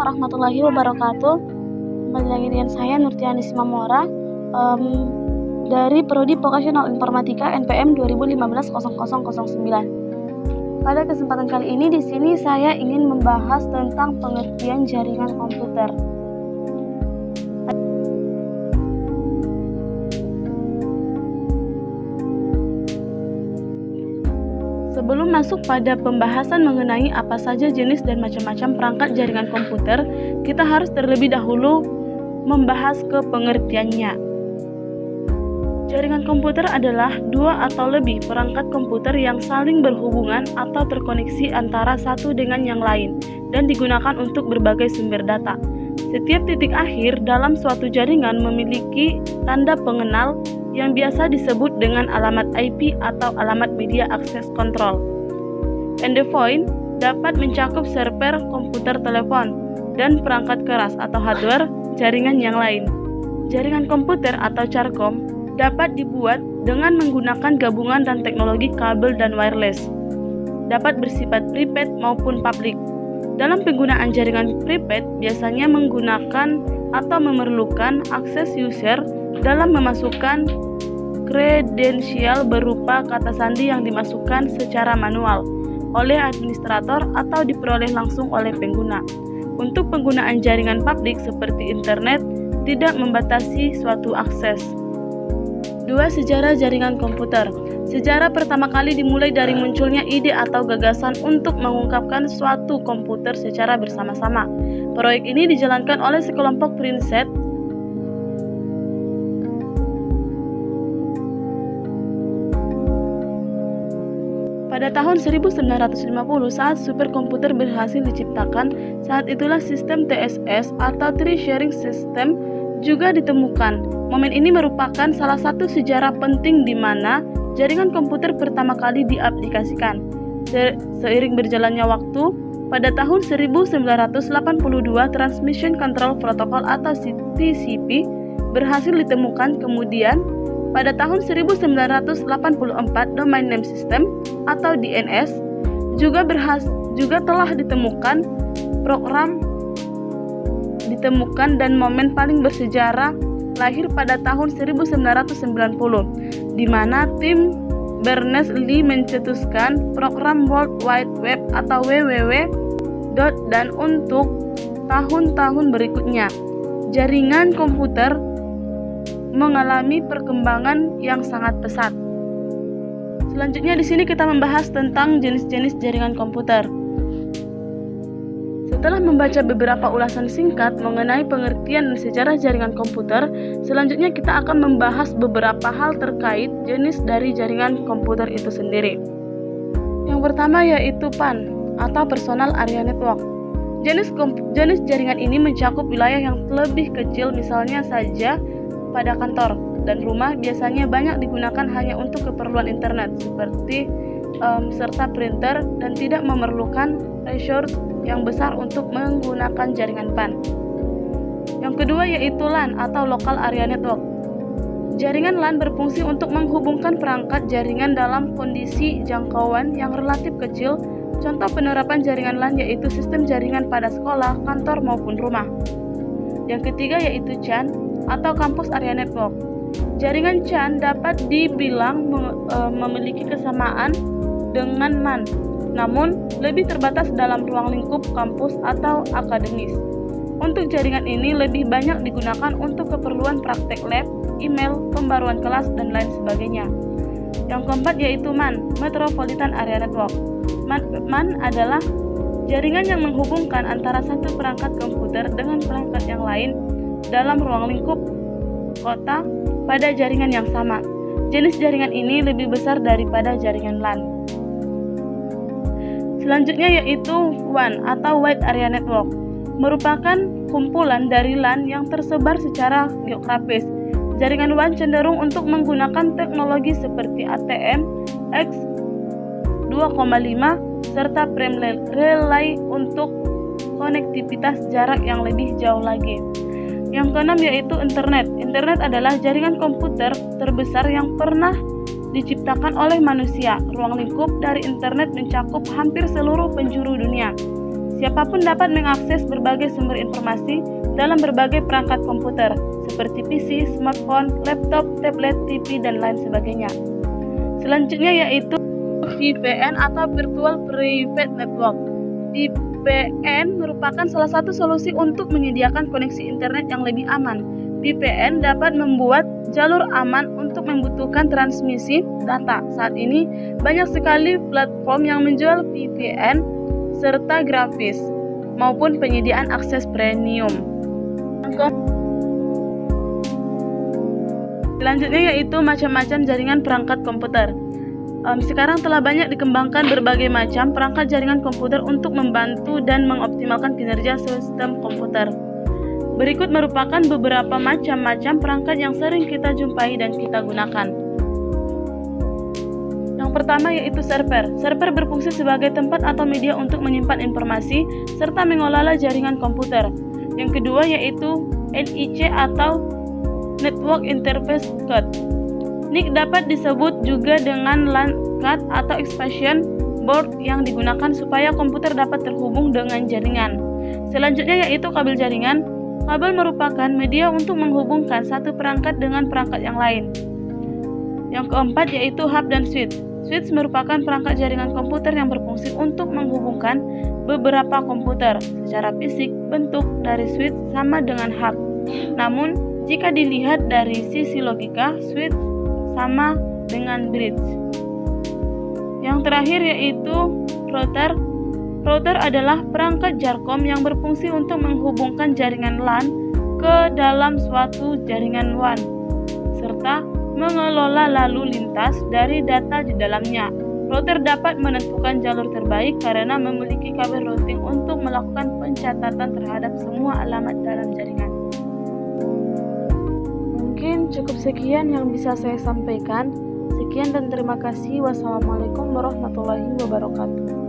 warahmatullahi wabarakatuh. Kembali lagi dengan saya Nurtiani Simamora dari Prodi Vocational Informatika NPM 2015-0009. Pada kesempatan kali ini di sini saya ingin membahas tentang pengertian jaringan komputer. Sebelum masuk pada pembahasan mengenai apa saja jenis dan macam-macam perangkat jaringan komputer, kita harus terlebih dahulu membahas ke pengertiannya. Jaringan komputer adalah dua atau lebih perangkat komputer yang saling berhubungan atau terkoneksi antara satu dengan yang lain dan digunakan untuk berbagai sumber data. Setiap titik akhir dalam suatu jaringan memiliki tanda pengenal yang biasa disebut dengan alamat IP atau alamat media access control. Endpoint dapat mencakup server komputer telepon dan perangkat keras atau hardware jaringan yang lain. Jaringan komputer atau Carcom dapat dibuat dengan menggunakan gabungan dan teknologi kabel dan wireless. Dapat bersifat prepaid maupun public. Dalam penggunaan jaringan prepaid biasanya menggunakan atau memerlukan akses user dalam memasukkan kredensial berupa kata sandi yang dimasukkan secara manual oleh administrator atau diperoleh langsung oleh pengguna. Untuk penggunaan jaringan publik seperti internet tidak membatasi suatu akses. 2. Sejarah jaringan komputer. Sejarah pertama kali dimulai dari munculnya ide atau gagasan untuk mengungkapkan suatu komputer secara bersama-sama. Proyek ini dijalankan oleh sekelompok prinsip pada tahun 1950 saat superkomputer berhasil diciptakan. Saat itulah sistem TSS atau Tree Sharing System juga ditemukan. Momen ini merupakan salah satu sejarah penting di mana jaringan komputer pertama kali diaplikasikan. Seiring berjalannya waktu, pada tahun 1982 Transmission Control Protocol atau TCP berhasil ditemukan. Kemudian pada tahun 1984 Domain Name System atau DNS juga telah ditemukan. Dan momen paling bersejarah lahir pada tahun 1990 di mana tim Berners-Lee mencetuskan program World Wide Web atau WWW. Dan untuk tahun-tahun berikutnya jaringan komputer mengalami perkembangan yang sangat pesat. Selanjutnya di sini kita membahas tentang jenis-jenis jaringan komputer. Setelah membaca beberapa ulasan singkat mengenai pengertian dan sejarah jaringan komputer, selanjutnya kita akan membahas beberapa hal terkait jenis dari jaringan komputer itu sendiri. Yang pertama yaitu PAN atau Personal Area Network. Jenis jaringan ini mencakup wilayah yang lebih kecil, misalnya saja pada kantor dan rumah biasanya banyak digunakan hanya untuk keperluan internet seperti serta printer dan tidak memerlukan resource yang besar untuk menggunakan jaringan PAN. Yang kedua yaitu LAN atau Local Area Network. Jaringan LAN berfungsi untuk menghubungkan perangkat jaringan dalam kondisi jangkauan yang relatif kecil. Contoh penerapan jaringan LAN yaitu sistem jaringan pada sekolah, kantor maupun rumah. Yang ketiga yaitu CAN atau Campus Area Network. Jaringan CAN dapat dibilang memiliki kesamaan dengan MAN, namun lebih terbatas dalam ruang lingkup kampus atau akademis. Untuk jaringan ini lebih banyak digunakan untuk keperluan praktek lab, email, pembaruan kelas, dan lain sebagainya. Yang keempat yaitu MAN, Metropolitan Area Network. MAN adalah jaringan yang menghubungkan antara satu perangkat komputer dengan perangkat yang lain dalam ruang lingkup kota pada jaringan yang sama. Jenis jaringan ini lebih besar daripada jaringan LAN. Selanjutnya yaitu WAN atau Wide Area Network, merupakan kumpulan dari LAN yang tersebar secara geografis. Jaringan WAN cenderung untuk menggunakan teknologi seperti ATM, X2,5, serta frame relay untuk konektivitas jarak yang lebih jauh lagi. Yang keenam yaitu internet. Internet adalah jaringan komputer terbesar yang pernah diciptakan oleh manusia. Ruang lingkup dari internet mencakup hampir seluruh penjuru dunia. Siapapun dapat mengakses berbagai sumber informasi dalam berbagai perangkat komputer, seperti PC, smartphone, laptop, tablet, TV, dan lain sebagainya. Selanjutnya yaitu VPN atau Virtual Private Network. VPN merupakan salah satu solusi untuk menyediakan koneksi internet yang lebih aman. VPN dapat membuat jalur aman untuk membutuhkan transmisi data. Saat ini, banyak sekali platform yang menjual VPN serta gratis maupun penyediaan akses premium. Selanjutnya yaitu macam-macam jaringan perangkat komputer. Sekarang telah banyak dikembangkan berbagai macam perangkat jaringan komputer untuk membantu dan mengoptimalkan kinerja sistem komputer. Berikut merupakan beberapa macam-macam perangkat yang sering kita jumpai dan kita gunakan. Yang pertama yaitu server. Server berfungsi sebagai tempat atau media untuk menyimpan informasi serta mengelola jaringan komputer. Yang kedua yaitu NIC atau Network Interface Card. NIC dapat disebut juga dengan LAN card atau expansion board yang digunakan supaya komputer dapat terhubung dengan jaringan. Selanjutnya yaitu kabel jaringan. Kabel merupakan media untuk menghubungkan satu perangkat dengan perangkat yang lain. Yang keempat yaitu hub dan switch. Switch merupakan perangkat jaringan komputer yang berfungsi untuk menghubungkan beberapa komputer. Secara fisik, bentuk dari switch sama dengan hub. Namun, jika dilihat dari sisi logika, switch sama dengan bridge. Yang terakhir yaitu router. Router adalah perangkat Jarcom yang berfungsi untuk menghubungkan jaringan LAN ke dalam suatu jaringan WAN serta mengelola lalu lintas dari data di dalamnya. Router dapat menentukan jalur terbaik karena memiliki kabel routing untuk melakukan pencatatan terhadap semua alamat dalam jaringan. Mungkin cukup sekian yang bisa saya sampaikan. Sekian dan terima kasih. Wassalamualaikum warahmatullahi wabarakatuh.